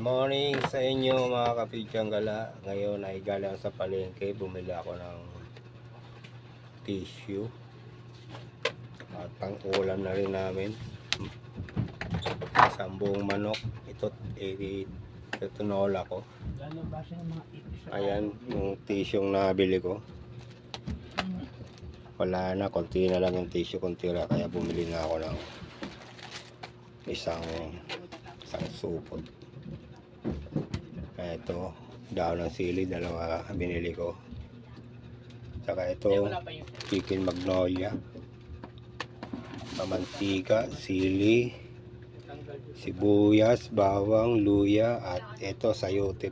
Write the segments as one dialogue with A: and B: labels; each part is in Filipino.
A: Morning sa inyo mga kapidyang gala. Ngayon ay galing sa palengke. Bumili ako ng tissue at pang ulam na rin namin. Isang buong manok. Ito tinola ko. Ayan yung tissue yung nabili ko. Wala na, konti na lang yung tissue, konti na, kaya bumili na ako ng isang supot. Ito, daon ng sili, dalawa binili ko. Saka ito, chicken magnolia, pamantika, sili, sibuyas, bawang, luya, at ito sayote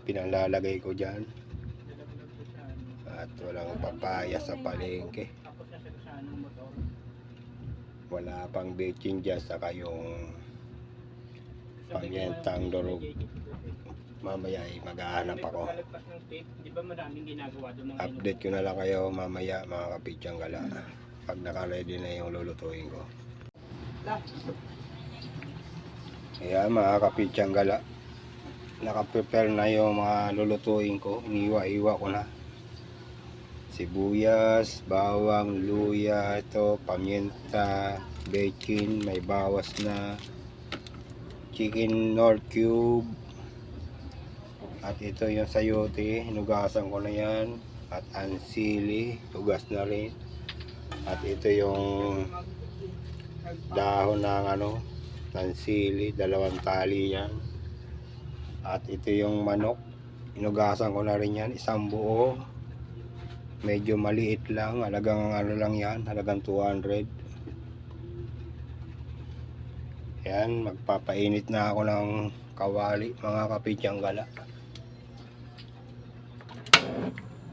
A: pinalalagay ko dyan. At walang papaya sa palengke. Wala pang baking dyan, saka yung pamientang durog. Mamaya ay maghahanap ako. Update ko na lang kayo mamaya mga kapidyang gala pag naka-ready na yung lulutuin ko. Ayan mga kapidyang gala, naka-prepare na yung mga lulutuin ko. Iniwa-iwa ko na sibuyas, bawang, luya, ito pamienta, bacon, may bawas na, chicken nor cube, at ito yung sayote, hinugasan ko na yan, at ang sili, hugas na rin, at ito yung dahon ng ng sili, dalawang tali yan, at ito yung manok, hinugasan ko na rin yan, isang buo, medyo maliit lang, halagang lang yan, halagang 200. Yan, magpapainit na ako ng kawali mga kapidyang gala.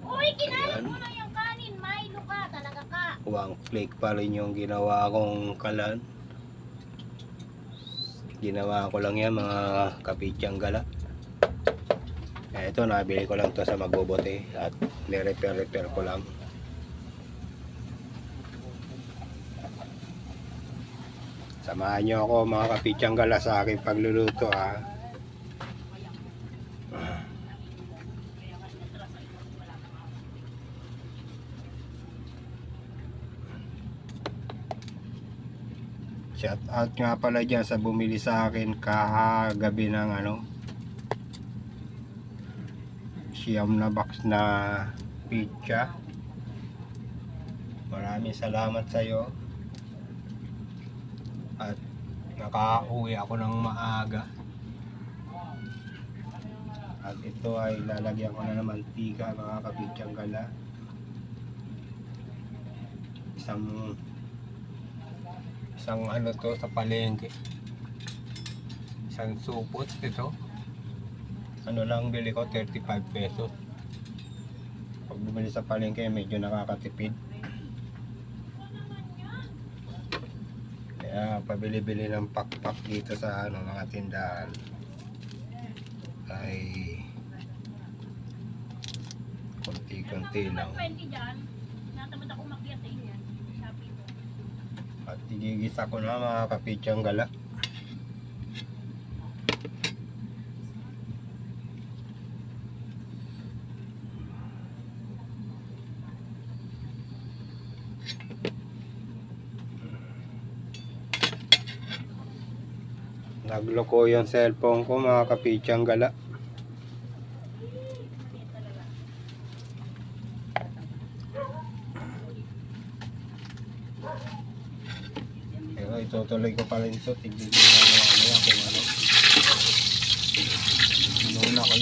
B: Uy, kinain mo na yung kanin, Milo ka, talaga ka.
A: One flake pa rin yung ginawa kong kalan. Ginawa ko lang yan mga kapidyang gala. Ito, nabili ko lang to sa magbobote at ni-repair ko lang. Samahan nyo ako mga kapidyang gala sa aking pagluluto ha. Shout out nga pala dyan sa bumili sa akin kahagabi ng siyam na box na pizza. Maraming salamat sa iyo. At nakauwi ako ng maaga. At ito ay lalagyan ko na ng mantika mga kapidyang gala. Isang to sa palengke. Isang supot ito. Lang bili ko 35 pesos. Pag bumili sa palengke medyo nakakatipid. Kaya pabili-bili ng pak-pak dito sa mga tindahan ay konti-konti lang. At igigisa ko na mga kapidyang gala. Nagloko yung cellphone ko mga kapidyang gala. Pero itutuloy ko pa rin ito. Tignan ko mamaya kung inuna ko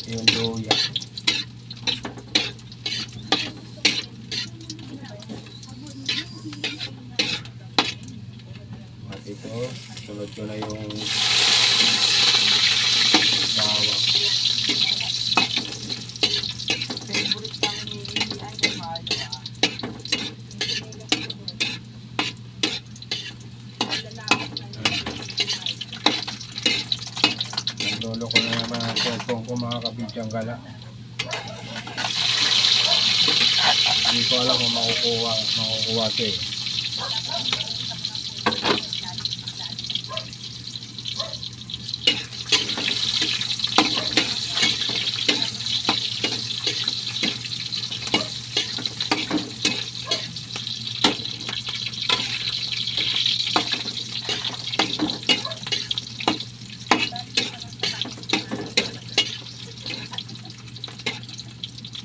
A: yung luya. At ito, sunod ko na yung bawang. Lolo ko na naman ang cellphone ko mga kapidyang gala. Hindi ko alam kung makukuha ito eh.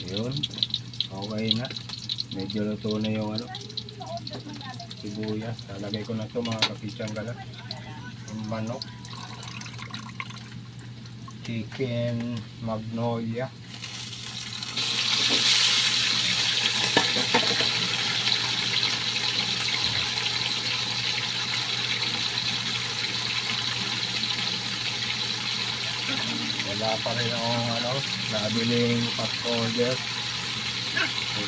A: Yun. Okay na. Medyo luto na yung ano, sibuyas. Lalagay ko na to mga kapitsang gala. Yung manok. Chicken magnolia. Wala pa rin akong ano, nabiling fast order.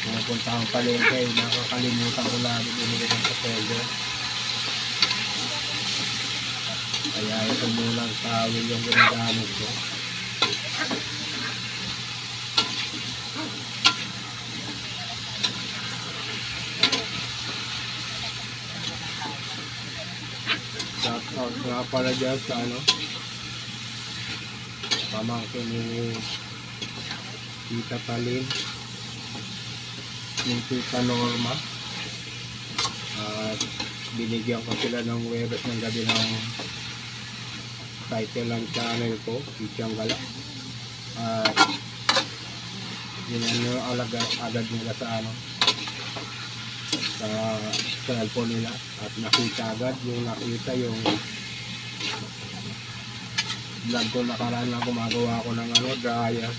A: Kung pumunta ang palengke, nakakalimutan ko lagi bumili ng fast order. Kaya ito muna ang tawil yung ginagamit ko. Shout out nga pala dyan sa ano, pamangkin ni Tita Talin, ni Tita Norma, at binigyan ko sila ng Huwebes ng gabi ng title ng channel ko, Pichang Gala, at yun agad nila sa ano, sa cellphone nila, at nakita agad yung vlog ko nakaraan na gumagawa ko ng ano, dryer.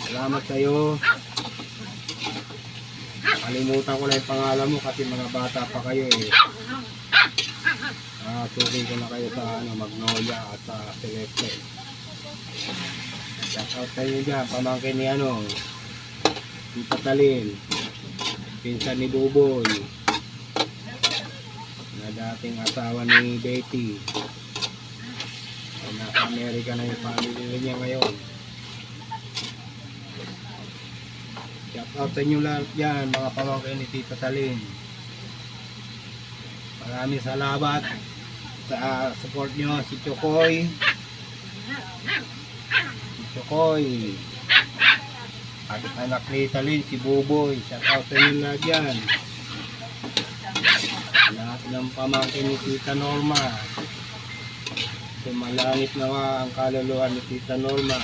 A: Salamat sa'yo. Kalimutan ko na yung pangalan mo kasi mga bata pa kayo eh. Sukin ko na kayo sa ano, Magnolia at sa Celeste. Shout out sa inyo dyan, pamangkin ni ano, Tita Talin, pinsan ni Buboy, na dating asawa ni Betty. Nasa Amerika na yung family niya ngayon. Shout out sa inyo lahat yan, mga pamangkin ni Tita Talin. Maraming salamat sa support nyo. Si Chokoy, at anak ni Talin, si Buboy. Shout out sa inyo lahat yan. Lahat ng pamangkin ni Tita Norma. Sumalangit nawa ang kaluluwa ni Tita Norma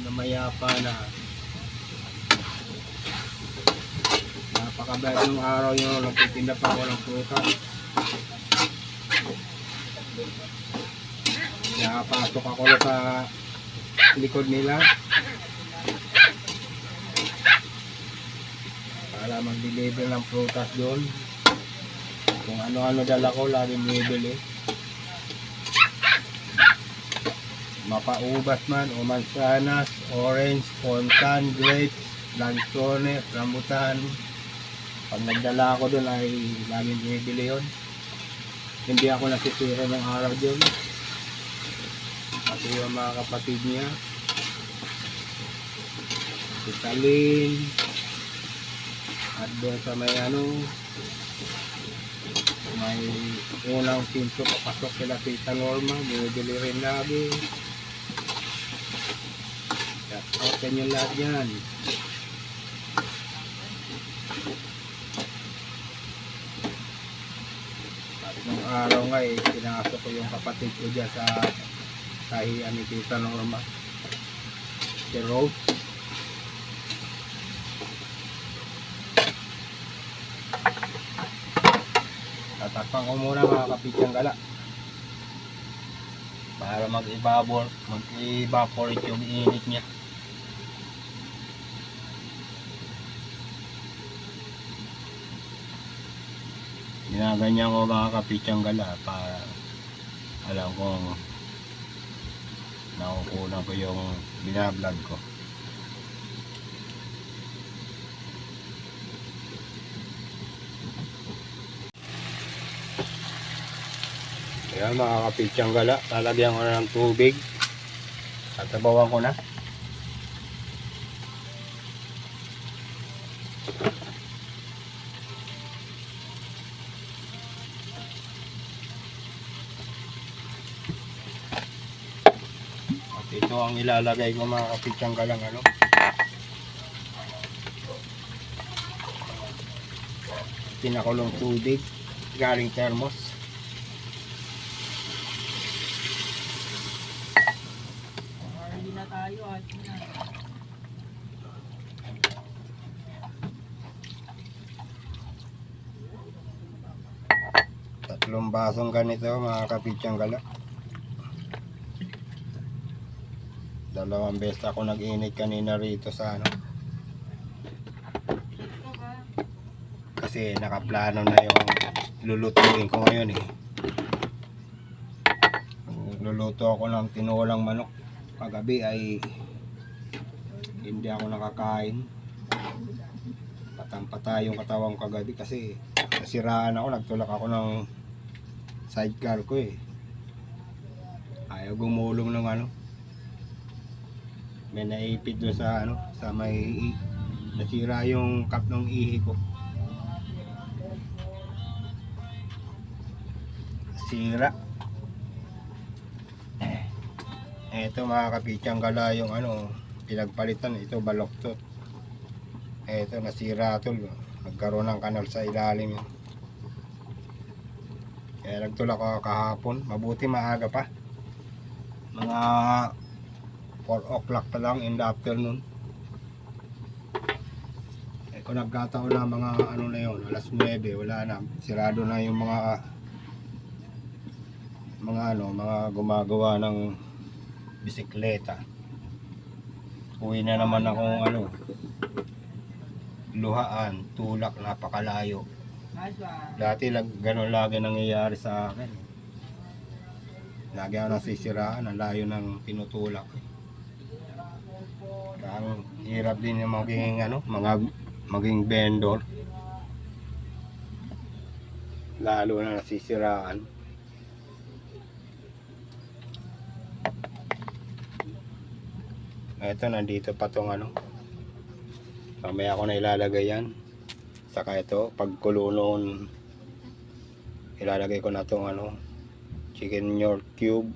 A: na mayapa na. Napakabait ng araw nyo, nagtitinda pa ako ng prutas. Nakapasok ako sa likod nila para mag-deliver ng prutas doon. Kung ano-ano dala ko, laging bibili. Mapaubas man o mansanas, orange, pontan, grapes, lansones, rambutan. Pag nagdala ako doon ay laging bumibili yun. Hindi ako nasisira ng araw doon. Pati yung mga kapatid niya, si Talin, at doon sa may ano, may unang pinto papasok sila Tita Norma, bumibili rin lagi. Shout out sa inyo lahat yan. At nung araw nga eh, pinasok ko yung kapatid ko dyan sa kahiyan ni Tita Norma, si Rose. Tatakpan ko muna mga kapitsang gala para mag-evaporate yung init niya. Ginaganyan ko mga kapitsang gala para alam kong nakukunan ko yung binablog ko. Ayan mga kapitsang gala, lalagyan ko na ng tubig. Tatabawan ko na. At ito ang ilalagay ko mga kapitsang galang ano. Pinakulong tubig galing thermos. 3 basong ganito mga kapitsang gala. 2 beses ako nag-init kanina rito sa ano. Kasi nakaplano na yung lulutuin ko ngayon eh. Luluto ako ng tinolang manok. Kagabi ay hindi ako nakakain. Patang-patay yung katawan ko kagabi kasi nasiraan ako, nagtulak ako ng sidecar ko eh. Ayaw gumulong ng ano. May naipit doon sa ano, sa may nasira yung cup ng ihi ko. Sira. Ito mga kapitsang gala yung ano, pinagpalitan. Ito baloktot. Ito nasira tol. Nagkaroon ng kanal sa ilalim yun. Kaya nagtulak ako kahapon. Mabuti maaga pa. Mga 4 o'clock pa lang in the afternoon. Kung nagkataon na mga ano na yun, alas 9, wala na. Sirado na yung mga gumagawa ng bisikleta. Uwi na naman akong ano, luhaan, tulak, napakalayo. Dati ganun lagi nangyayari sa akin. Lagi ako nasisiraan, ang layo ng tinutulak. Kaya ang hirap din yung maging ano, maging vendor. Lalo na nasisiraan. Ito, nandito pa tong ano. Mamaya ako na ilalagay yan. Saka ito, pagkulo noon, ilalagay ko na tong ano, chicken York cube.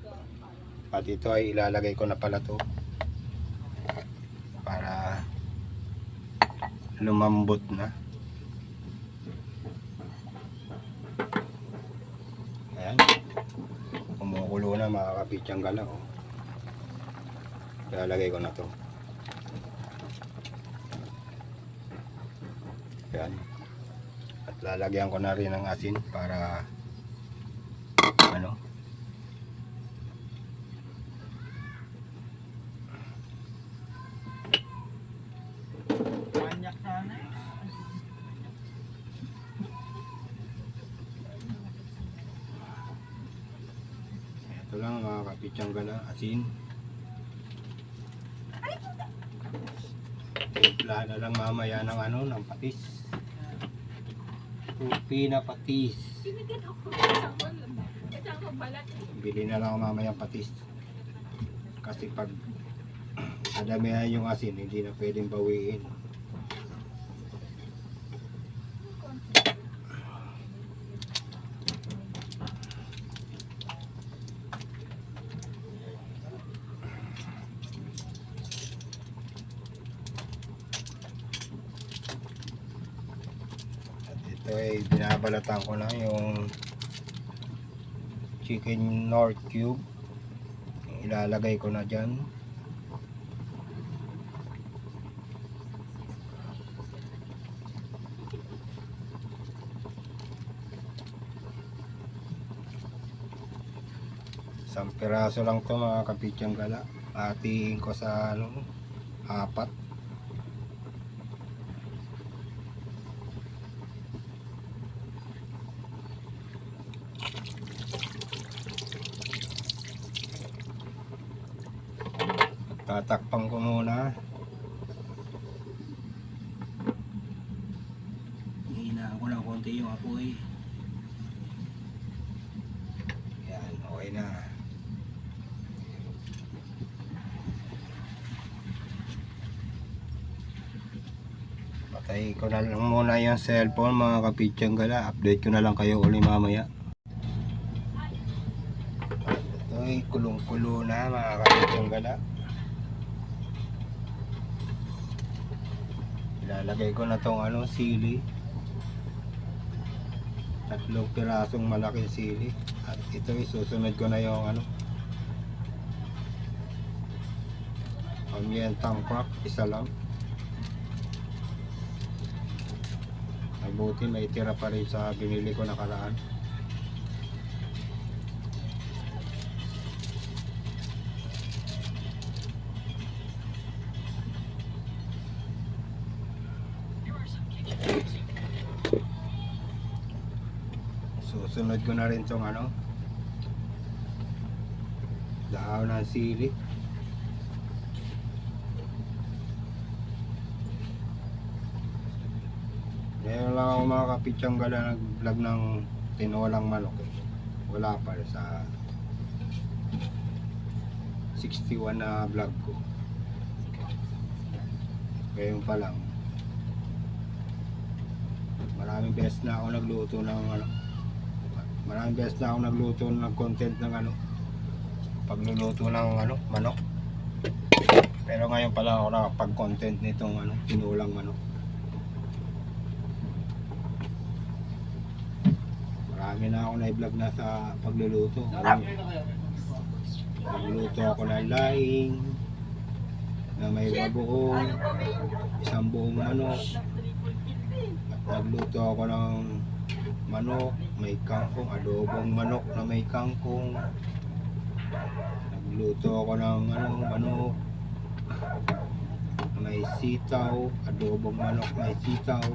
A: At ito ay ilalagay ko na pala to para lumambot na. Ayan, kumukulo na mga kapitsang gala. Ilalagay ko na to. Ayan. At lalagyan ko na rin ng asin para ano,
C: banyak sana.
A: ito lang mga kapitsang gala, asin. Timpla na lang mamaya ng ano, ng patis. Tupi na patis. Bili na lang mamaya patis. Kasi pag adamihan yung asin, hindi na pwedeng bawiin. Ito ay binabalatan ko na yung chicken York cube. Ilalagay ko na dyan. Isang piraso lang to mga kapitsang gala. Hatiin ko sa ano, 4. Tatakpan ko muna. Hinaan ko ng konti yung apoy. Yan, okay na. Patay ko na lang muna yung cellphone mga kapitsang gala. Update ko na lang kayo uli mamaya. Ito ay kulong-kulo na mga kapitsang gala. Ilalagay ko na tong ano, sili. 3 pirasong malaking sili. At ito isusunod ko na yung ano, pamientang crack, isa lang. Mabuti may tira pa rin sa binili ko nakaraan. Susunod ko na rin tong ano, dahon ng sili. Ngayon lang ako mga kapitsanggala nag-vlog ng tinolang manok eh. Wala pa sa 61 na vlog ko. Ngayon pa lang. Maraming beses na ako nagluto ng ano. Maraming beses na ako nagluto ng content ng ano. Pagluluto ng ano, manok. Pero ngayon pa lang ako nakapag-content nitong ano, tinolang manok. Marami na ako na-vlog na sa pagluluto. Nagluto ako ng laing na may bagoong, isang buong manok. Nagluto ako ng manok, may kangkong, adobong manok na may kangkong. Nagluto ako ng ano, manok, may sitaw, adobong manok may sitaw.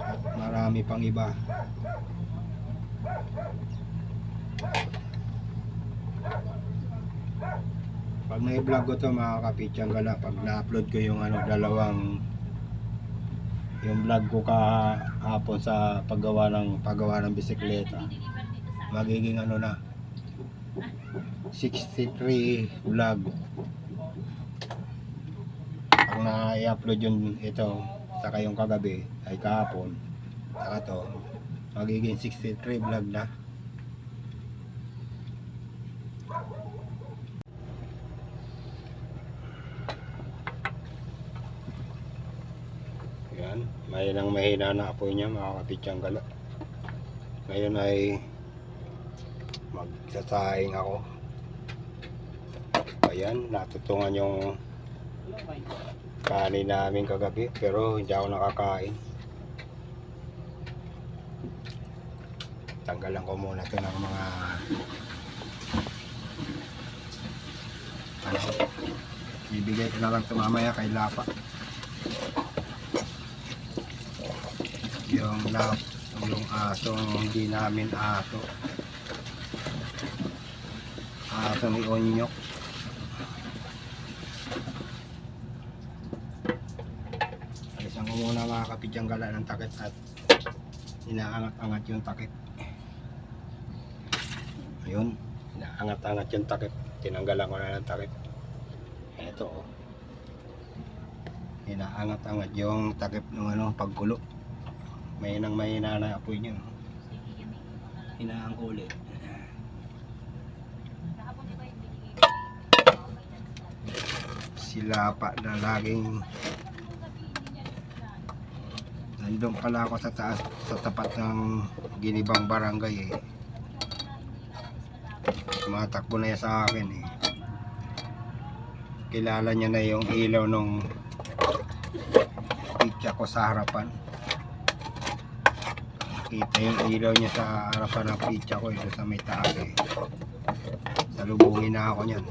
A: At marami pang iba. Pag may vlog ko to mga kapitsanggala, pag na-upload ko yung ano, yung vlog ko kahapon sa paggawa ng bisikleta, magiging ano na 63 vlog. Pag na-i-upload yun ito saka yung kagabi ay kahapon saka to, magiging 63 vlog na. Yan, mahina na apoy niya mga kapitsanggala. Ngayon ay magsasaing ako. Ayan, natutungan yung kanin namin kagabi pero hindi ako nakakain. Tanggalan ko muna ito ng mga ano, ibigay ko na lang ito mamaya kay Lapa. Yung asong hindi namin aso ni Onyok. Alisan ko muna mga kapitsanggala ng takip at inaangat-angat yung takip. Ayun, inaangat-angat yung takip. Tinanggalan ko na ng takip. Ito oh. Inaangat-angat yung takip ng ano, pagkulo. Mahina na apoy niyo. Hinaan ko ulit. Sila pa na laging nandun pala ako sa taas, sa tapat ng Ginibang Barangay eh. Tumatakbo na yan sa akin eh. Kilala niya na yung ilaw nung pizza ko sa harapan. Kita yung ilaw niya sa harapan ng pizza ko ito sa may taas eh. Salubungin na ako niyan.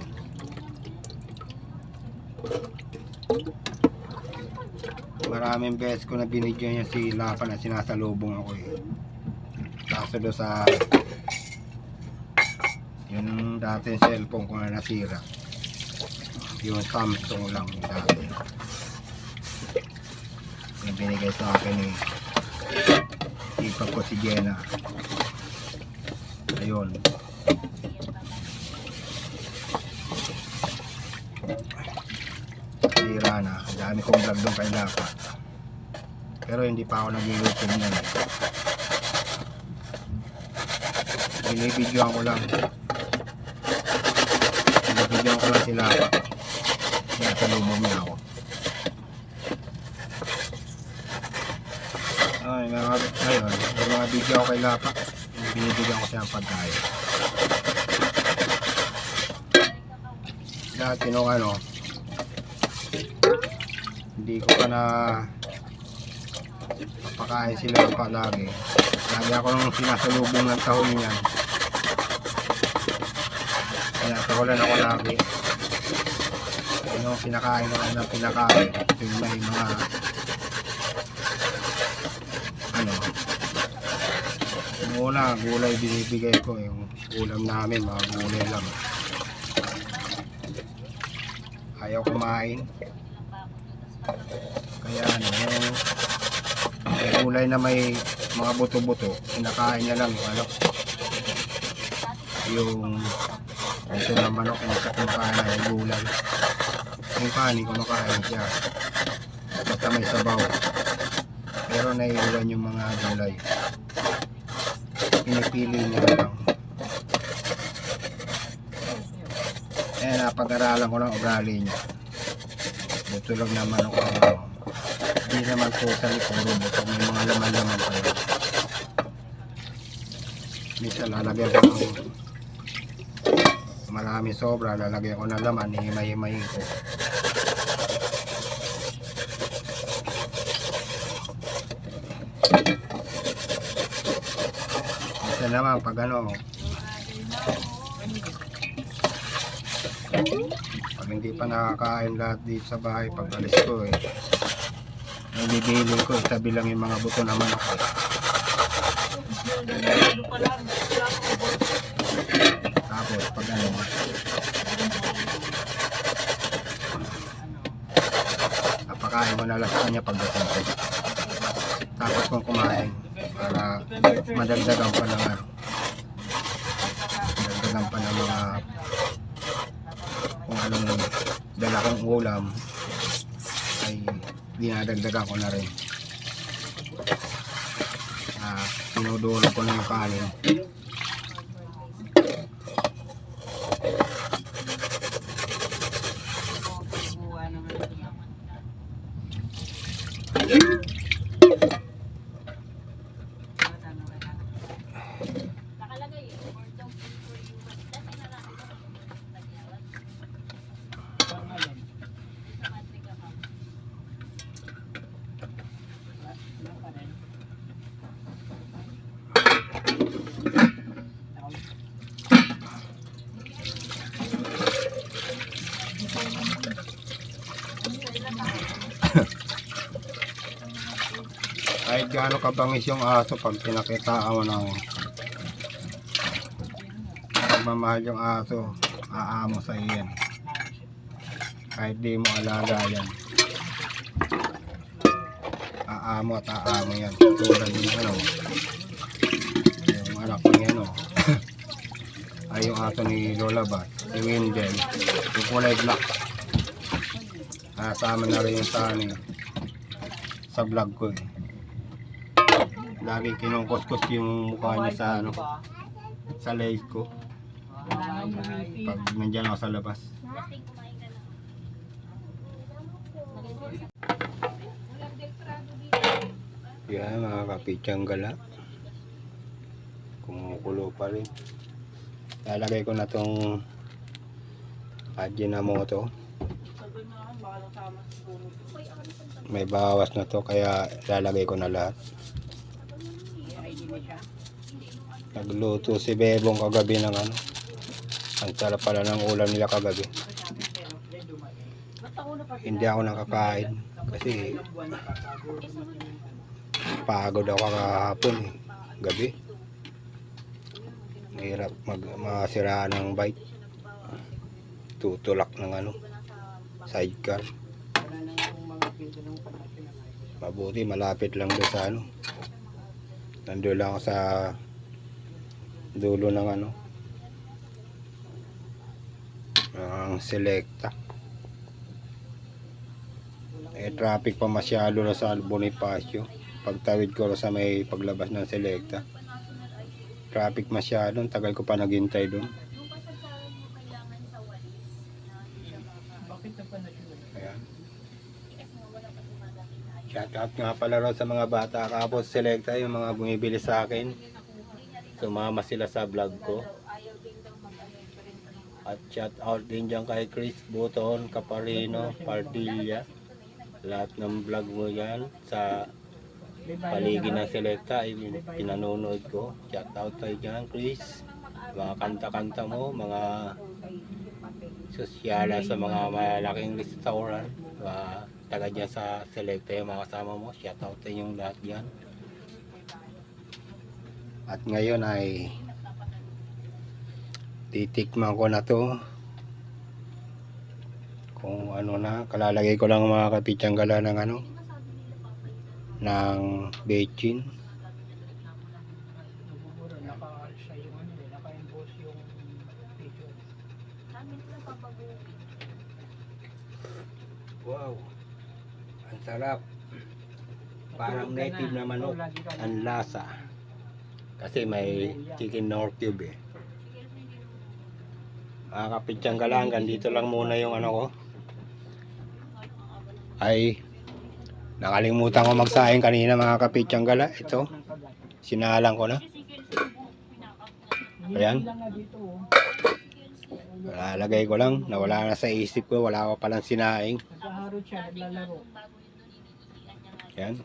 A: Maraming beses ko na binidyo niya si Lapa na sinasalubong ako eh. Kaso do sa yung dati cellphone ko na nasira. Yung Samsung lang dati. Yung binigay sa akin eh. Ipag ko si Jenna. Ayun. Sira na. Dami kong vlog doon kay Lapa. Pero hindi pa ako nag-YouTube na. Binibidyoan ko lang. Binibidyoan ko lang si Lapa. Nasa lumong niya ako. Ay, ngayon, yung mga video ako kay Lapa, binibigyan ko siya ng pagkain. Dati nung ano, hindi ko pa na papakain sila pa lagi. Lagi ako nung sinasalubong ng tahong niyan. Kaya tawalan ako lagi. Yung pinakain ko lang ng pinakain, yung may mga una, gulay binibigay ko. Yung ulam namin, mga gulay lang. Ayaw kumain. Kaya ano, yung gulay na may mga buto-buto, kinakain niya lang yung ano. Yung ito na manok, yung sa kumakain na yung gulay. Yung kanin, kumakain siya. Basta may sabaw. Pero naiiwan yung mga gulay. Pinipili niya lang. Eh, napag-aralan ko ng ugali niya. Buto lang naman ako. Hindi naman totally puro buto. May mga laman-laman pa yun. Minsan lalagyan ko ng marami sobra. Lalagyan ko ng laman. Hihimay-himayin ko. Minsan naman pag ano, pag hindi pa nakakain lahat dito sa bahay, pag alis ko nabibili ko, itabi lang yung mga buto naman ako. Tapos pag ano, napakain mo na lang sa kanya pagdating ko. Tapos kung kumain, para madagdagan pa ng ano, madagdagan pa ng mga kung anong dala kong ulam ay dinadagdagan ko na rin. Tinudulog ko na yung kanin.
B: Nakalagay eh. Or don't pay for you. Dati na lang ito. Nagyawat. Automatic account.
A: Kahit gaano kabangis yung aso, pag pinakitaan mo ng pagmamahal yung aso, aamo sa iyan. Kahit di mo alaga yan, aamo at aamo yan. Tulad yung ano, yung anak ko ni ano, ay yung aso ni Lola ba, si Wendell, yung kulay black. Nasama na rin yung sa vlog ko eh. Lagi kinungkos-kos yung mukha niya sa ano, sa legs ko. Pag nandiyan ako sa labas.
B: Lasting kumain ka lang.
A: Yan mga kapitsang gala. Kumukulo pa rin. Lalagay ko na tong Ajinomoto. May bawas na to kaya lalagay ko na lahat. Nagluto si Bebong kagabi ng ano. Ang sarap pala ng ulam nila kagabi. Hindi ako nakakain kasi pagod ako kahapon eh. Gabi. Mahirap masiraan ng bike. Tutulak ng ano, sidecar. Mabuti malapit lang doon sa ano. Nandun lang ako sa dulo ng ano, ang Selecta. Traffic pa masyado na sa Bonifacio. Pagtawid ko sa may paglabas ng Selecta, traffic masyado. Tagal ko pa naghintay doon. Ayan. Shout out nga pala rin sa mga bata kapos Selecta, yung mga bumibili sa akin. Sumama sila sa vlog ko. At shout out din dyan kay Chris Buton, Caparino, Pardilla. Lahat ng vlog mo yan sa paligid ng Selecta ay pinanonood ko. Shout out tayo dyan, Chris. Mga kanta-kanta mo, mga sosyala sa mga malaking restaurant. Taga dyan sa Selecta yung mga kasama mo. Shout out tayo yung lahat dyan. At ngayon ay titikman ko na to kung ano na. Kalalagay ko lang mga kapitsanggala ng ano, ng bechin.
C: Siguro naka-siya yung ano eh, naka-impose yung picture.
A: Wow, ang sarap. Parang native na manok ang lasa. Kasi may chicken nor cube eh. Mga kapitsanggala, hanggang dito lang muna yung ano ko. Ay, nakalimutan ko magsaing kanina mga kapitsanggala. Ito, sinalang ko na. Ayan. Lalagay ko lang, nawala na sa isip ko, wala ko palang sinaing.
C: Naghaharot siya, naglalaro.
A: Yan.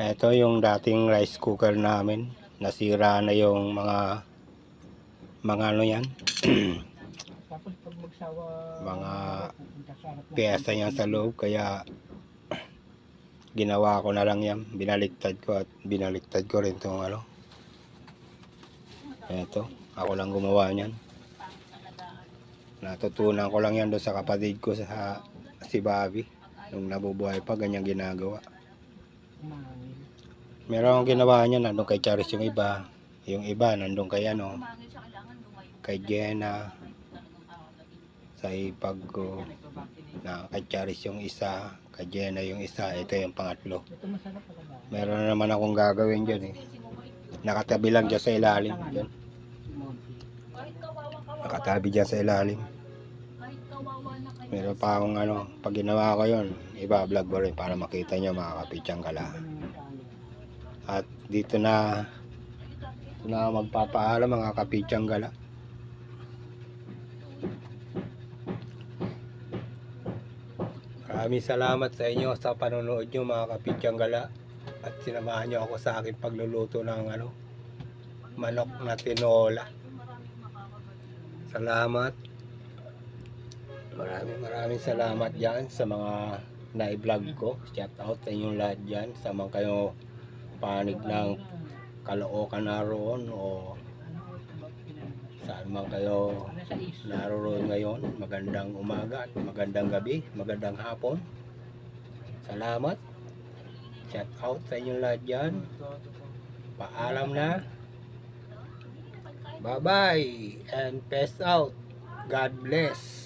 A: Ito yung dating rice cooker namin. Nasira na yung mga ano yan.
C: Tapos pag magsawa,
A: Mga
C: pupunta sa harap ng
A: pyesa yan sa loob. Kaya ginawa ko na lang yan. Binaliktad ko at binaliktad ko rin itong ano. Ito. Ako lang gumawa niyan. Natutunan ko lang yan doon sa kapatid ko sa si Bobby. Nung nabubuhay pa, ganyan ginagawa.
C: umangin.
A: Meron akong ginawa niya, nandun kay Charis yung iba. Yung iba, nandun kay ano, kay Jenna. Sa ipag ko, na kay Charis yung isa, kay Jenna yung isa, ito yung pangatlo.
C: Ito masarap talaga.
A: Meron na naman akong gagawin dyan eh. Nakatabi lang dyan sa ilalim. Dyan. Nakatabi dyan sa ilalim. Meron pa akong ano, pag ginawa ko yun, iba-vlog ko rin para makita nyo mga kapitsanggala. At dito na magpapaalam mga kapitsanggala. Maraming salamat sa inyo sa panonood nyo mga kapitsanggala. At sinamahan nyo ako sa aking pagluluto ng ano, manok na tinola. Salamat. Maraming salamat dyan sa mga na-vlog ko. Shout out sa inyong lahat dyan. Sa mga kayo panig ng Caloocan naroon o saan man kayo naroon ngayon. Magandang umaga at magandang gabi, magandang hapon. Salamat. Shout out sa inyong lahat dyan. Paalam na. Bye bye and peace out. God bless.